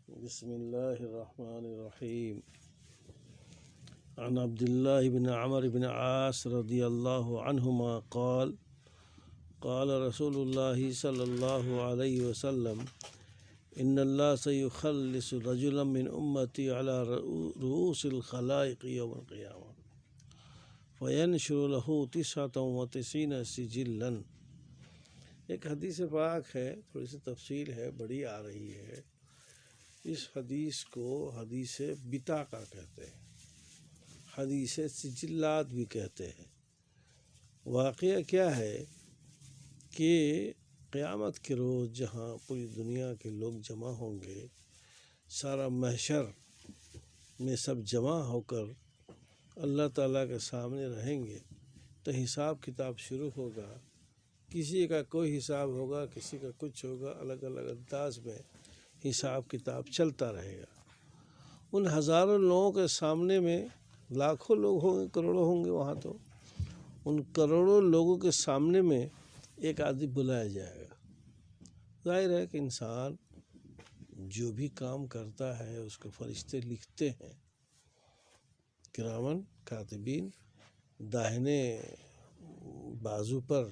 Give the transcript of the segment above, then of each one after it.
بسم الله الرحمن الرحيم. عن عبد الله بن عمرو بن عاص رضي الله عنهما قال قال رسول الله صلى الله عليه وسلم إن الله سيخلص رجلا من أمتي على رؤوس الخلائق يوم القيامة فينشر له 99 سجلا. ایک حدیث پاک ہے، تھوڑی سی تفصیل ہے، بڑی آ رہی ہے. اس حدیث کو حدیث بطاقہ کہتے ہیں، حدیث سجلات بھی کہتے ہیں. واقعہ کیا ہے کہ قیامت کے روز جہاں پوری دنیا کے لوگ جمع ہوں گے، سارا محشر میں سب جمع ہو کر اللہ تعالیٰ کے سامنے رہیں گے تو حساب کتاب شروع ہوگا. کسی کا کوئی حساب ہوگا، کسی کا کچھ ہوگا، الگ الگ انداز میں حساب کتاب چلتا رہے گا. ان ہزاروں لوگوں کے سامنے میں لاکھوں لوگ ہوں گے، کروڑوں ہوں گے وہاں، تو ان کروڑوں لوگوں کے سامنے میں ایک آدمی بلایا جائے گا. ظاہر ہے کہ انسان جو بھی کام کرتا ہے اس کو فرشتے لکھتے ہیں، کرامن کاتبین. داہنے بازو پر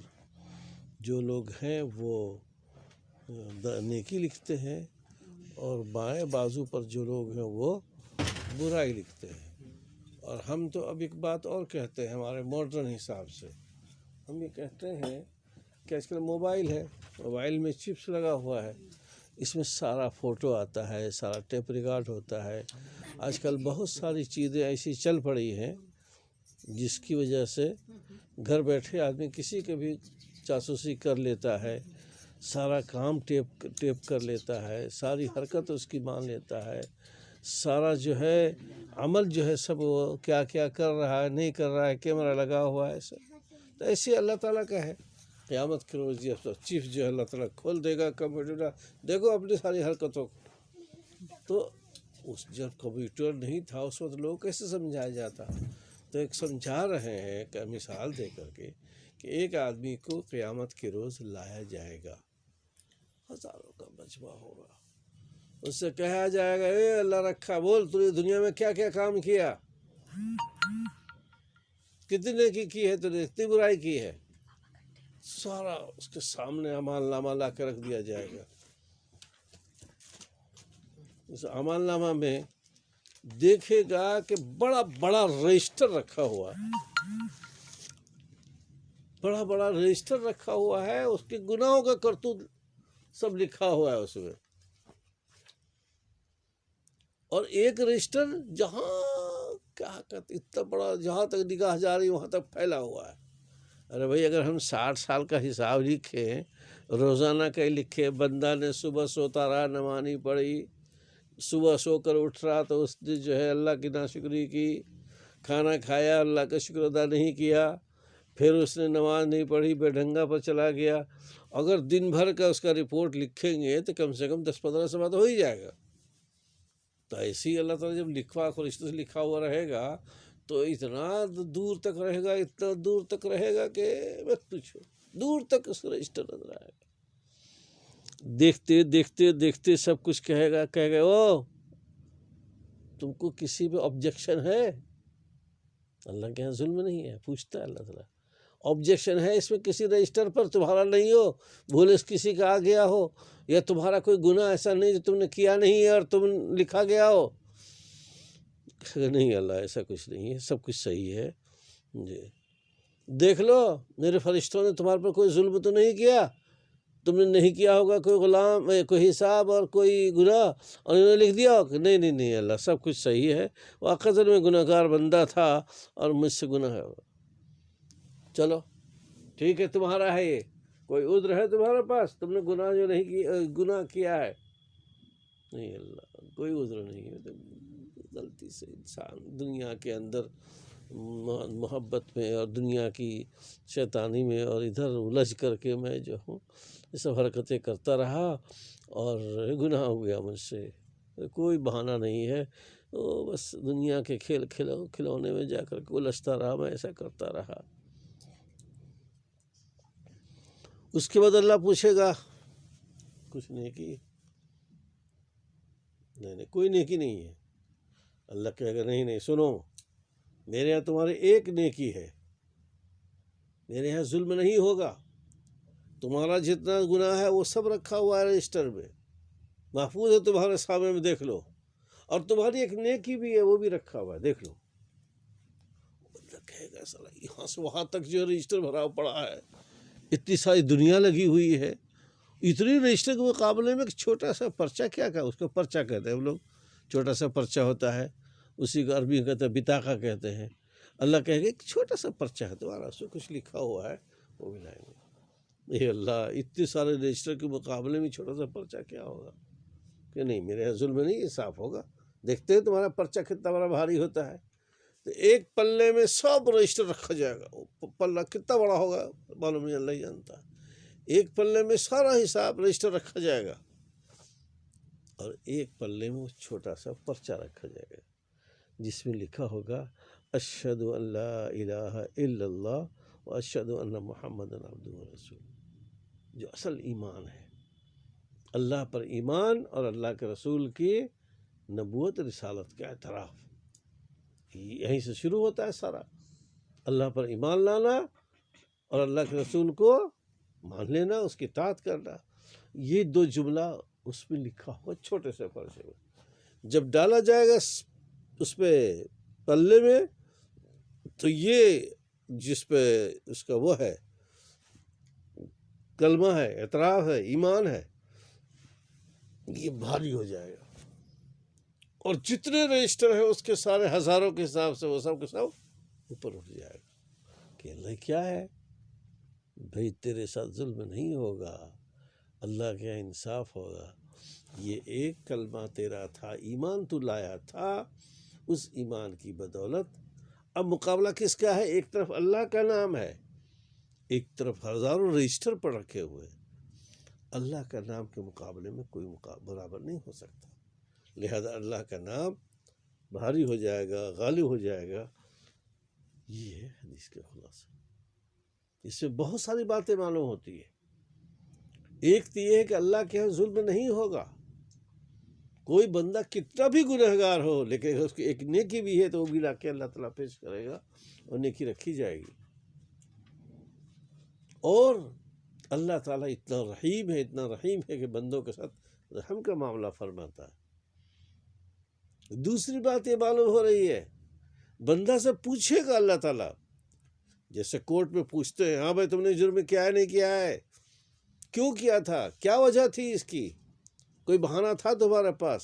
جو لوگ ہیں وہ نیکی لکھتے ہیں، اور بائیں بازو پر جو لوگ ہیں وہ برائی لکھتے ہیں. اور ہم تو اب ایک بات اور کہتے ہیں ہمارے ماڈرن حساب سے. ہم یہ کہتے ہیں کہ آج کل موبائل ہے، موبائل میں چپس لگا ہوا ہے، اس میں سارا فوٹو آتا ہے، سارا ٹیپ ریکارڈ ہوتا ہے. آج کل بہت ساری چیزیں ایسی چل پڑی ہیں جس کی وجہ سے گھر بیٹھے آدمی کسی کے بھی جاسوسی کر لیتا ہے، سارا کام ٹیپ کر لیتا ہے، ساری حرکت اس کی مان لیتا ہے، سارا جو ہے عمل جو ہے سب وہ کیا کیا کر رہا ہے نہیں کر رہا ہے، کیمرہ لگا ہوا ہے سب. تو ایسے اللہ تعالیٰ کا ہے. قیامت کے روز یہ چیف جو ہے اللہ تعالیٰ کھول دے گا کمپیوٹر، دیکھو اپنی ساری حرکتوں کو. تو اس جب کمپیوٹر نہیں تھا اس وقت لوگ کیسے سمجھایا جاتا؟ تو ایک سمجھا رہے ہیں کہ مثال دے کر کے کہ ایک آدمی کو قیامت کے روز لایا جائے گا، ہزاروں کا مجمع ہوگا. اس سے کہا جائے گا، اے اللہ رکھا، بول تو دنیا میں کیا کیا کام کیا، کتنی نیکی کی ہے، تو نے اتنی برائی کی ہے. سارا اس کے سامنے اعمال نامہ لا کے رکھ دیا جائے گا. اس اعمال نامہ میں دیکھے گا کہ بڑا بڑا رجسٹر رکھا ہوا ہے، بڑا بڑا رجسٹر رکھا ہوا ہے، اس کے گناہوں کا کرتوت سب لکھا ہوا ہے اس میں. اور ایک رجسٹر جہاں کیا کہتے اتنا بڑا، جہاں تک نگاہ جا رہی وہاں تک پھیلا ہوا ہے. ارے بھائی اگر ہم 60 سال کا حساب لکھیں، روزانہ کا لکھے، بندہ نے صبح سوتا رہا، نماز نہیں پڑھی، صبح سو کر اٹھ رہا تو اس نے جو ہے اللہ کی ناشکری کی، کھانا کھایا اللہ کا شکر ادا نہیں کیا، پھر اس نے نماز نہیں پڑھی، بے ڈھنگا پر چلا گیا. اگر دن بھر کا اس کا رپورٹ لکھیں گے تو کم سے کم 10-15 صفحہ تو ہو ہی جائے گا. تو ایسے ہی اللہ تعالیٰ جب لکھوا فرشتوں سے لکھا ہوا رہے گا تو اتنا دور تک رہے گا، اتنا دور تک رہے گا کہ مت پوچھو، دور تک اس کا رجسٹر نظر آئے گا. دیکھتے دیکھتے دیکھتے سب کچھ کہے گا او تم کو کسی پہ آبجیکشن ہے؟ اللہ کے یہاں ظلم نہیں ہے، پوچھتا ہے اللہ تعالیٰ. آبجیکشن ہے اس میں کسی رجسٹر پر تمہارا نہیں ہو، بھول کسی کا آ گیا ہو، یا تمہارا کوئی گناہ ایسا نہیں جو تم نے کیا نہیں ہے اور تم لکھا گیا ہو؟ نہیں اللہ ایسا کچھ نہیں ہے، سب کچھ صحیح ہے. جی دیکھ لو میرے فرشتوں نے تمہارے پر کوئی ظلم تو نہیں کیا، تم نے نہیں کیا ہوگا کوئی غلام، کوئی حساب اور کوئی گناہ، اور انہوں نے لکھ دیا ہو کہ نہیں اللہ سب کچھ صحیح ہے، واقعی میں گناہ گار بندہ تھا اور مجھ سے گناہ ہے. چلو ٹھیک ہے، تمہارا ہے، یہ کوئی عذر ہے تمہارے پاس، تم نے گناہ جو نہیں کیا، گناہ کیا ہے؟ نہیں اللہ کوئی عذر نہیں ہے. غلطی سے انسان دنیا کے اندر محبت میں اور دنیا کی شیطانی میں اور ادھر الجھ کر کے میں جو ہوں یہ سب حرکتیں کرتا رہا اور گناہ ہو گیا مجھ سے. کوئی بہانہ نہیں ہے، تو بس دنیا کے کھلونے میں جا کر کے الجھتا رہا، میں ایسا کرتا رہا. اس کے بعد اللہ پوچھے گا کچھ نہیں کی، نہیں کوئی نیکی نہیں ہے. اللہ کہے گا نہیں سنو، میرے یہاں تمہاری ایک نیکی ہے، میرے یہاں ظلم نہیں ہوگا. تمہارا جتنا گناہ ہے وہ سب رکھا ہوا ہے رجسٹر میں، محفوظ ہے تمہارے سامنے میں، دیکھ لو. اور تمہاری ایک نیکی بھی ہے، وہ بھی رکھا ہوا ہے، دیکھ لو. اللہ کہے گا سارا یہاں سے وہاں تک جو رجسٹر بھرا پڑا ہے، اتنی ساری دنیا لگی ہوئی ہے، اتنی رجسٹر کے مقابلے میں ایک چھوٹا سا پرچہ، کیا اس کو پرچہ کہتے ہیں ہم لوگ، چھوٹا سا پرچہ ہوتا ہے، اسی کو عربی میں کہتے ہیں بطاقہ کہتے ہیں. اللہ کہے گا ایک چھوٹا سا پرچہ ہے تمہارا، اس میں کچھ لکھا ہوا ہے، وہ بھی لائیں گے. اے اللہ، اتنے سارے رجسٹر کے مقابلے میں چھوٹا سا پرچہ کیا ہوگا؟ کہ نہیں میرے یہاں ظلم نہیں، انصاف ہوگا. دیکھتے ہیں تمہارا پرچہ کتنا بڑا بھاری ہوتا ہے. تو ایک پلے میں سب رجسٹر رکھا جائے گا، پلہ کتنا بڑا ہوگا معلوم نہیں، اللہ ہی جانتا ہے. ایک پلے میں سارا حساب رجسٹر رکھا جائے گا، اور ایک پلے میں چھوٹا سا پرچہ رکھا جائے گا جس میں لکھا ہوگا اشہد ان لا الہ الا اللہ و اشہد ان محمد عبدہ ورسولہ. جو اصل ایمان ہے، اللہ پر ایمان اور اللہ کے رسول کی نبوت رسالت کا اعتراف، یہیں سے شروع ہوتا ہے سارا. اللہ پر ایمان لانا اور اللہ کے رسول کو مان لینا، اس کی اطاعت کرنا. یہ دو جملہ اس میں لکھا ہوا چھوٹے سے پرچے میں. جب ڈالا جائے گا اس پہ پلے میں، تو یہ جس پہ اس کا وہ ہے کلمہ ہے، اعتراف ہے، ایمان ہے، یہ بھاری ہو جائے گا. اور جتنے رجسٹر ہیں اس کے سارے ہزاروں کے حساب سے وہ سب کے سب اوپر اٹھ جائے گا کہ اللہ کیا ہے بھائی، تیرے ساتھ ظلم نہیں ہوگا، اللہ کے انصاف ہوگا. یہ ایک کلمہ تیرا تھا، ایمان تو لایا تھا، اس ایمان کی بدولت اب مقابلہ کس کا ہے؟ ایک طرف اللہ کا نام ہے، ایک طرف ہزاروں رجسٹر پر رکھے ہوئے. اللہ کا نام کے مقابلے میں کوئی برابر نہیں ہو سکتا، لہذا اللہ کا نام بھاری ہو جائے گا، غالب ہو جائے گا. یہ ہے حدیث کے خلاصہ. اس سے بہت ساری باتیں معلوم ہوتی ہے. ایک تو یہ ہے کہ اللہ کے یہاں ظلم نہیں ہوگا. کوئی بندہ کتنا بھی گنہگار ہو، لیکن اس کی ایک نیکی بھی ہے تو وہ بھی لا کے اللہ تعالیٰ پیش کرے گا اور نیکی رکھی جائے گی. اور اللہ تعالیٰ اتنا رحیم ہے، اتنا رحیم ہے کہ بندوں کے ساتھ رحم کا معاملہ فرماتا ہے. دوسری بات یہ معلوم ہو رہی ہے، بندہ سے پوچھے گا اللہ تعالیٰ، جیسے کورٹ میں پوچھتے ہیں ہاں بھائی تم نے جرم کیا ہے نہیں کیا ہے، کیوں کیا تھا، کیا وجہ تھی اس کی، کوئی بہانہ تھا تمہارے پاس،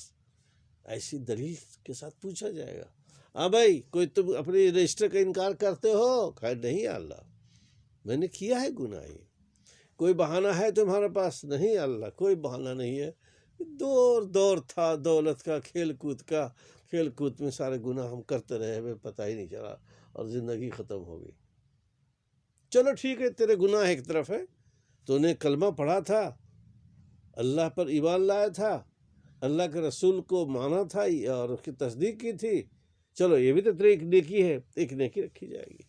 ایسی دلیل کے ساتھ پوچھا جائے گا. ہاں بھائی کوئی تم اپنی رجسٹر کا انکار کرتے ہو، خیر نہیں اللہ میں نے کیا ہے گناہ. کوئی بہانہ ہے تمہارے پاس؟ نہیں اللہ کوئی بہانہ نہیں ہے، دور تھا دولت کا، کھیل کود میں سارے گناہ ہم کرتے رہے، ہمیں پتہ ہی نہیں چلا اور زندگی ختم ہو گئی. چلو ٹھیک ہے، تیرے گناہ ایک طرف ہے، تو نے کلمہ پڑھا تھا، اللہ پر ایمان لایا تھا، اللہ کے رسول کو مانا تھا اور اس کی تصدیق کی تھی، چلو یہ بھی تو تیری ایک نیکی ہے، ایک نیکی رکھی جائے گی.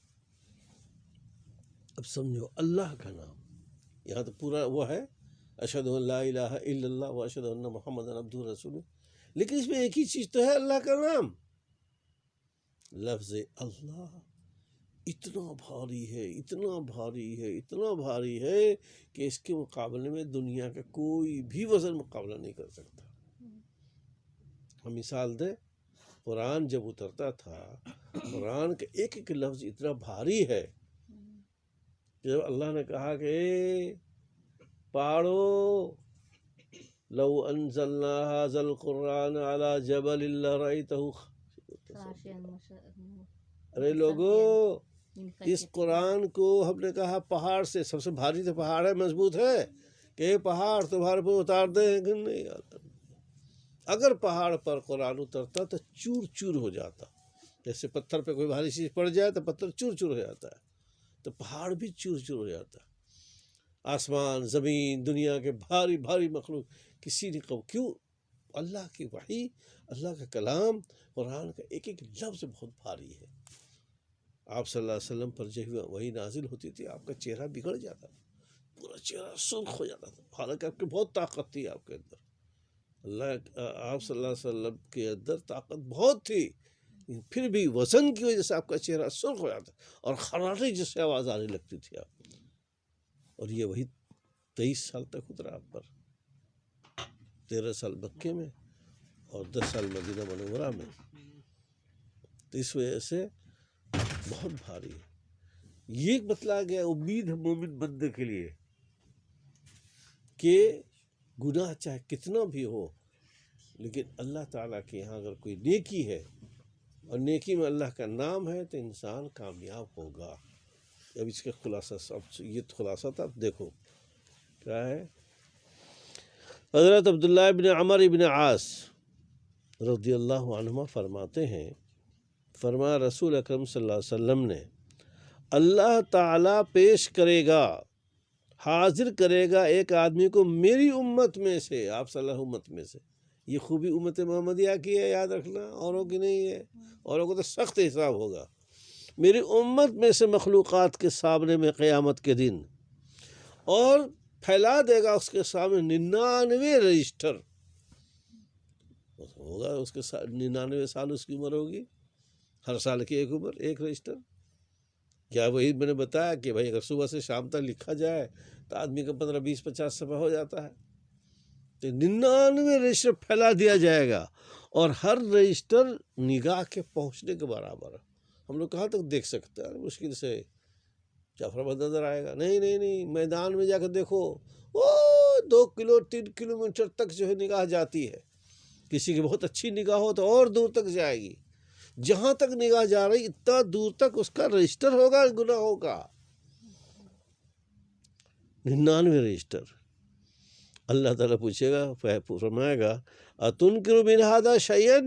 اب سمجھو اللہ کا نام یہاں تو پورا وہ ہے اشہد ان لا الہ الا اللہ و اشہد ان محمد عبدہ رسولہ، لیکن اس میں ایک ہی چیز تو ہے، اللہ کا نام. لفظ اللہ اتنا بھاری ہے، اتنا بھاری ہے، اتنا بھاری ہے کہ اس کے مقابلے میں دنیا کا کوئی بھی وزن مقابلہ نہیں کر سکتا. ہم مثال دیں، قرآن جب اترتا تھا، قرآن کا ایک ایک لفظ اتنا بھاری ہے، جب اللہ نے کہا کہ پہاڑو لو انزلنا هذا القرآن على جبل لرأيته، ارے لوگو اس قرآن کو ہم نے کہا پہاڑ سے، سب سے بھاری تو پہاڑ ہے، مضبوط ہے، کہ یہ پہاڑ تمہارے پر اتار دیں کہ نہیں. اگر پہاڑ پر قرآن اترتا تو چور چور ہو جاتا، جیسے پتھر پہ کوئی بھاری چیز پڑ جائے تو پتھر چور چور ہو جاتا ہے، تو پہاڑ بھی چور چور ہو جاتا ہے. آسمان زمین دنیا کے بھاری بھاری مخلوق کسی نے کیوں؟ اللہ کی وحی، اللہ کا کلام، قرآن کا ایک ایک لفظ بہت بھاری ہے. آپ صلی اللہ علیہ وسلم پر جب وہی نازل ہوتی تھی آپ کا چہرہ بگڑ جاتا تھا، پورا چہرہ سرخ ہو جاتا تھا، حالانکہ آپ کی بہت طاقت تھی آپ کے اندر، آپ صلی اللہ علیہ وسلم کے اندر طاقت بہت تھی، پھر بھی وزن کی وجہ سے آپ کا چہرہ سرخ ہو جاتا اور خراٹے جیسے آواز آنے لگتی تھی آپ، اور یہ وہی 23 سال تک اترا آپ پر، 13 سال مکے میں اور 10 سال مدینہ منورہ میں، تو اس وجہ سے بہت بھاری ہے۔ یہ بتلایا گیا امید ہے مومن بندے کے لیے کہ گناہ چاہے کتنا بھی ہو، لیکن اللہ تعالیٰ کے یہاں اگر کوئی نیکی ہے اور نیکی میں اللہ کا نام ہے تو انسان کامیاب ہوگا۔ اب اس کا خلاصہ، اب یہ خلاصہ تھا، اب دیکھو کیا ہے۔ حضرت عبداللہ بن عمر بن عاص رضی اللہ عنہما فرماتے ہیں، فرمایا رسول اکرم صلی اللہ علیہ وسلم نے، اللہ تعالیٰ پیش کرے گا، حاضر کرے گا ایک آدمی کو میری امت میں سے، آپ صلی اللہ امت میں سے۔ یہ خوبی امت محمدیہ کی ہے، یاد رکھنا، اوروں کی نہیں ہے، اوروں کو تو سخت حساب ہوگا۔ میری امت میں سے مخلوقات کے سامنے میں قیامت کے دن، اور پھیلا دے گا اس کے سامنے 99 رجسٹر ہوگا، اس کے 99 سال اس کی عمر ہوگی، ہر سال کی ایک عمر، ایک رجسٹر۔ کیا وہی میں نے بتایا کہ بھائی اگر صبح سے شام تک لکھا جائے تو آدمی کا 15 20 50 صفحہ ہو جاتا ہے، تو 99 رجسٹر پھیلا دیا جائے گا، اور ہر رجسٹر نگاہ کے پہنچنے کے برابر۔ ہم لوگ کہاں تک دیکھ سکتے ہیں؟ مشکل سے جعفرآباد نظر آئے گا، نہیں، میدان میں جا کر دیکھو، وہ 2 کلو 3 کلومیٹر تک جو ہے نگاہ جاتی ہے، کسی کی بہت اچھی نگاہ ہو تو اور دور تک جائے گی، جہاں تک نگاہ جا رہی اتنا دور تک اس کا رجسٹر ہوگا گناہوں کا، 99 رجسٹر۔ اللہ تعالیٰ پوچھے گا، فرمائے گا اتنکر من ھذا شیئا،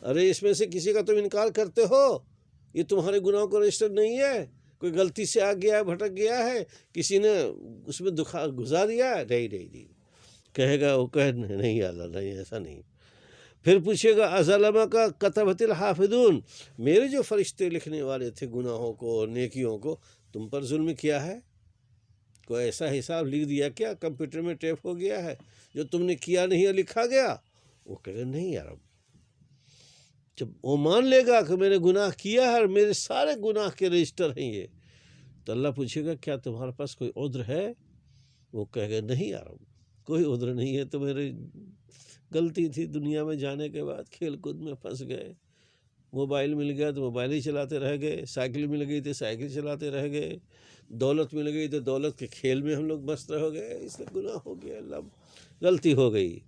ارے اس میں سے کسی کا تم انکار کرتے ہو؟ یہ تمہارے گناہوں کا رجسٹر نہیں ہے؟ کوئی غلطی سے آ گیا ہے، بھٹک گیا ہے، کسی نے اس میں گھسا دیا ہے؟ نہیں کہے گا، وہ کہے نہیں اللہ نہیں، ایسا نہیں۔ پھر پوچھے گا اظلم کا کتبۃ الحافظون، میرے جو فرشتے لکھنے والے تھے گناہوں کو اور نیکیوں کو، تم پر ظلم کیا ہے؟ کوئی ایسا حساب لکھ دیا کیا، کمپیوٹر میں ٹیپ ہو گیا ہے جو تم نے کیا نہیں ہے لکھا گیا؟ وہ کہے گا نہیں یار، جب وہ مان لے گا کہ میں نے گناہ کیا ہے اور میرے سارے گناہ کے رجسٹر ہیں یہ، تو اللہ پوچھے گا کیا تمہارے پاس کوئی عذر ہے؟ وہ کہے گا نہیں یار، کوئی عذر نہیں ہے، تو میری غلطی تھی، دنیا میں جانے کے بعد کھیل کود میں پھنس گئے، موبائل مل گیا تو موبائل ہی چلاتے رہ گئے، سائیکل مل گئی تو سائیکل چلاتے رہ گئے، دولت مل گئی تو دولت کے کھیل میں ہم لوگ مست ہو گئے، اس سے گناہ ہو گیا، اللہ غلطی ہو گئی۔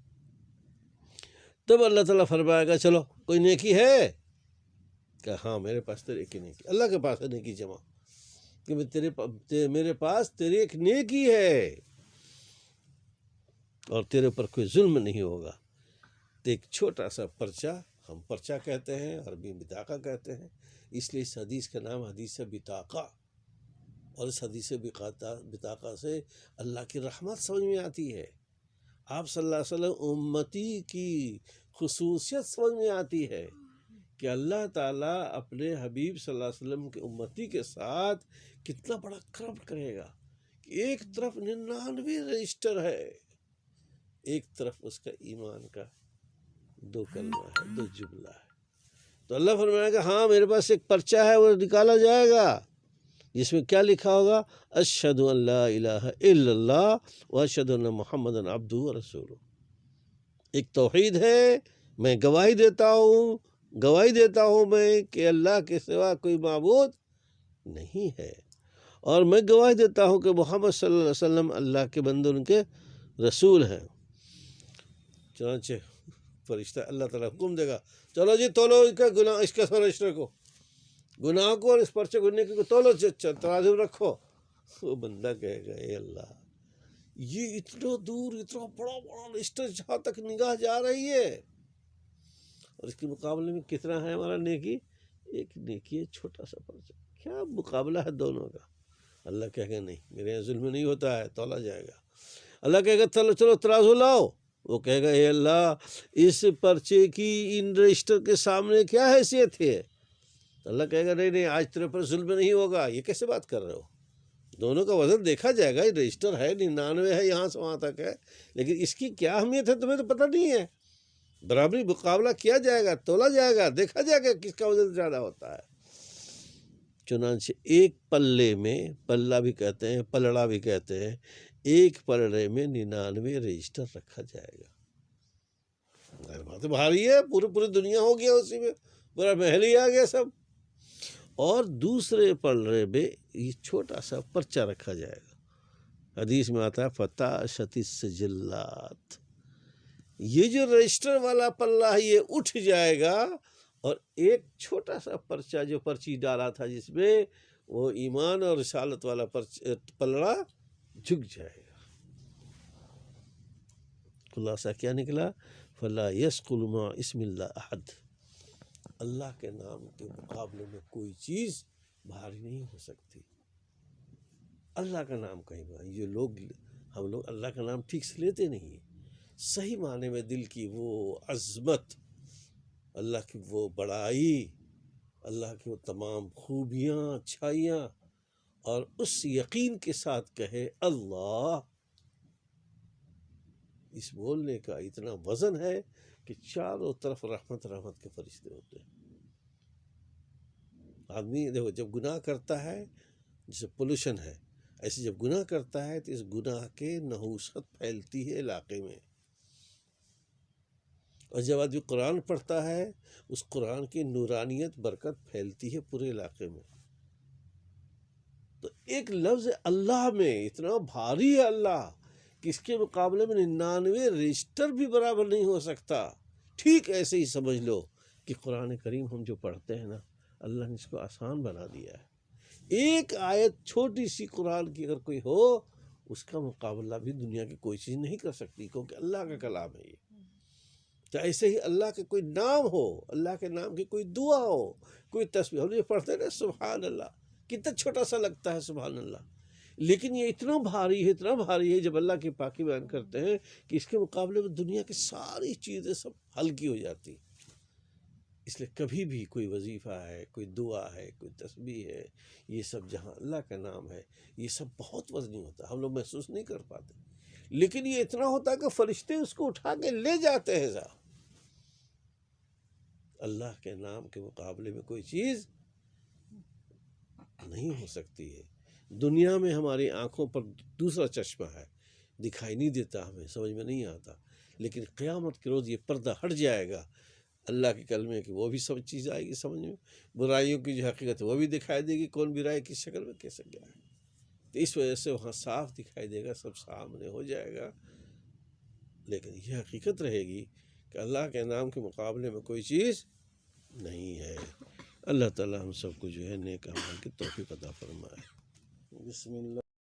تب اللہ تعالیٰ فرمائے گا چلو کوئی نیکی ہے؟ کہ ہاں میرے پاس تیرے کی نیکی، اللہ کے پاس ہے نیکی جمع، کہ میرے پاس تیری ایک نیکی ہے اور تیرے اوپر کوئی ظلم نہیں ہوگا۔ تو ایک چھوٹا سا پرچہ، ہم پرچہ کہتے ہیں، عربی بطاقہ کہتے ہیں، اس لیے اس حدیث کا نام حدیث بطاقہ، اور اس حدیث بطاقہ سے اللہ کی رحمت سمجھ میں آتی ہے، آپ صلی اللہ علیہ وسلم امتی کی خصوصیت سمجھ میں آتی ہے کہ اللہ تعالیٰ اپنے حبیب صلی اللہ علیہ وسلم کے امتی کے ساتھ کتنا بڑا کرم کرے گا کہ ایک طرف 99 رجسٹر ہے، ایک طرف اس کا ایمان کا 2 کلمہ ہے، 2 جملہ ہے۔ تو اللہ فرمائے گا ہاں میرے پاس ایک پرچہ ہے، وہ نکالا جائے گا، جس میں کیا لکھا ہوگا؟ اشہد ان لا الہ الا اللہ واشہد ان محمدًا عبدہ ورسولہ۔ ایک توحید ہے، میں گواہی دیتا ہوں میں کہ اللہ کے سوا کوئی معبود نہیں ہے، اور میں گواہی دیتا ہوں کہ محمد صلی اللہ علیہ وسلم اللہ کے بندے، ان کے رسول ہیں۔ چنانچہ فرشتہ اللہ تعالیٰ حکم دے گا چلو جی تولو اس کے رجسٹر کو، گناہ کو، اور اس پرچے کو نیکی کو تولو، ترازو رکھو۔ وہ بندہ کہے گا اے اللہ، یہ اتنا دور، اتنا بڑا رجسٹر جہاں تک نگاہ جا رہی ہے، اور اس کے مقابلے میں کتنا ہے ہمارا نیکی؟ ایک نیکی ہے، چھوٹا سا پرچہ، کیا مقابلہ ہے دونوں کا؟ اللہ کہے گا نہیں، میرے یہاں ظلم نہیں ہوتا ہے، تولا جائے گا۔ اللہ کہے گا چلو ترازو لاؤ، وہ کہے گا اے اللہ، اس پرچے کی ان رجسٹر کے سامنے کیا حیثیت ہے؟ اللہ کہے گا نہیں آج تیرے پر ظلم نہیں ہوگا۔ یہ کیسے بات کر رہے ہو؟ دونوں کا وزن دیکھا جائے گا، یہ رجسٹر ہے 99 ہے، یہاں سے وہاں تک ہے، لیکن اس کی کیا اہمیت ہے تمہیں تو پتہ نہیں ہے۔ برابری مقابلہ کیا جائے گا، تولا جائے گا، دیکھا جائے گا کس کا وزن زیادہ ہوتا ہے۔ چنانچہ ایک پلے میں، پلہ بھی کہتے ہیں، پلڑا بھی کہتے ہیں، ایک پلڑے میں 99 رجسٹر رکھا جائے گا۔ بات بھاری ہے، پوری دنیا ہو گیا اسی میں، پورا محل ہی آ گیا سب۔ اور دوسرے پلڑے میں یہ چھوٹا سا پرچہ رکھا جائے گا۔ حدیث میں آتا ہے فتاشت السجلات، یہ جو رجسٹر والا پلہ ہے یہ اٹھ جائے گا، اور ایک چھوٹا سا پرچہ جو پرچی ڈالا تھا جس میں، وہ ایمان اور رسالت والا پلڑا جھک جائے گا۔ خلاصہ کیا نکلا؟ فلا یثقل مع اسم اللہ احد، اللہ کے نام کے مقابلے میں کوئی چیز بھاری نہیں ہو سکتی۔ اللہ کا نام کہیں بھائی، ہم لوگ اللہ کا نام ٹھیک سے لیتے نہیں ہیں، صحیح معنی میں دل کی وہ عظمت، اللہ کی وہ بڑائی، اللہ کی وہ تمام خوبیاں، اچھائیاں، اور اس یقین کے ساتھ کہے اللہ، اس بولنے کا اتنا وزن ہے کہ چاروں طرف رحمت کے فرشتے ہوتے ہیں۔ آدمی دیکھو جب گناہ کرتا ہے، جیسے پولوشن ہے، ایسے جب گناہ کرتا ہے تو اس گناہ کے نحوست پھیلتی ہے علاقے میں، اور جب آدمی قرآن پڑھتا ہے اس قرآن کی نورانیت برکت پھیلتی ہے پورے علاقے میں۔ تو ایک لفظ اللہ میں اتنا بھاری ہے اللہ کہ اس کے مقابلے میں 99 رجسٹر بھی برابر نہیں ہو سکتا۔ ٹھیک ایسے ہی سمجھ لو کہ قرآن کریم ہم جو پڑھتے ہیں نا، اللہ نے اس کو آسان بنا دیا ہے۔ ایک آیت چھوٹی سی قرآن کی اگر کوئی ہو، اس کا مقابلہ بھی دنیا کی کوئی چیز نہیں کر سکتی، کیونکہ اللہ کا کلام ہے یہ۔ تو ایسے ہی اللہ کے کوئی نام ہو، اللہ کے نام کی کوئی دعا ہو، کوئی تسبیح، ہم یہ پڑھتے ہیں نا سبحان اللہ، کتنا چھوٹا سا لگتا ہے سبحان اللہ، لیکن یہ اتنا بھاری ہے جب اللہ کی پاکی بیان کرتے ہیں کہ اس کے مقابلے میں دنیا کی ساری چیزیں سب ہلکی ہو جاتی۔ اس لیے کبھی بھی کوئی وظیفہ ہے، کوئی دعا ہے، کوئی تسبیح ہے، یہ سب جہاں اللہ کا نام ہے، یہ سب بہت وزنی ہوتا ہے، ہم لوگ محسوس نہیں کر پاتے، لیکن یہ اتنا ہوتا ہے کہ فرشتے اس کو اٹھا کے لے جاتے ہیں صاحب۔ اللہ کے نام کے مقابلے میں کوئی چیز نہیں ہو سکتی ہے۔ دنیا میں ہماری آنکھوں پر دوسرا چشمہ ہے، دکھائی نہیں دیتا، ہمیں سمجھ میں نہیں آتا، لیکن قیامت کے روز یہ پردہ ہٹ جائے گا، اللہ کے کلمے کی وہ بھی سب چیز آئے گی سمجھ میں، برائیوں کی جو حقیقت ہے وہ بھی دکھائی دے گی، کون برائی کس شکل میں کیسے کیا ہے، تو اس وجہ سے وہاں صاف دکھائی دے گا، سب سامنے ہو جائے گا۔ لیکن یہ حقیقت رہے گی کہ اللہ کے نام کے مقابلے میں کوئی چیز نہیں ہے۔ اللہ تعالی ہم سب کو جو ہے نیک اعمال کی توفیق عطا فرمائے۔ بسم اللہ۔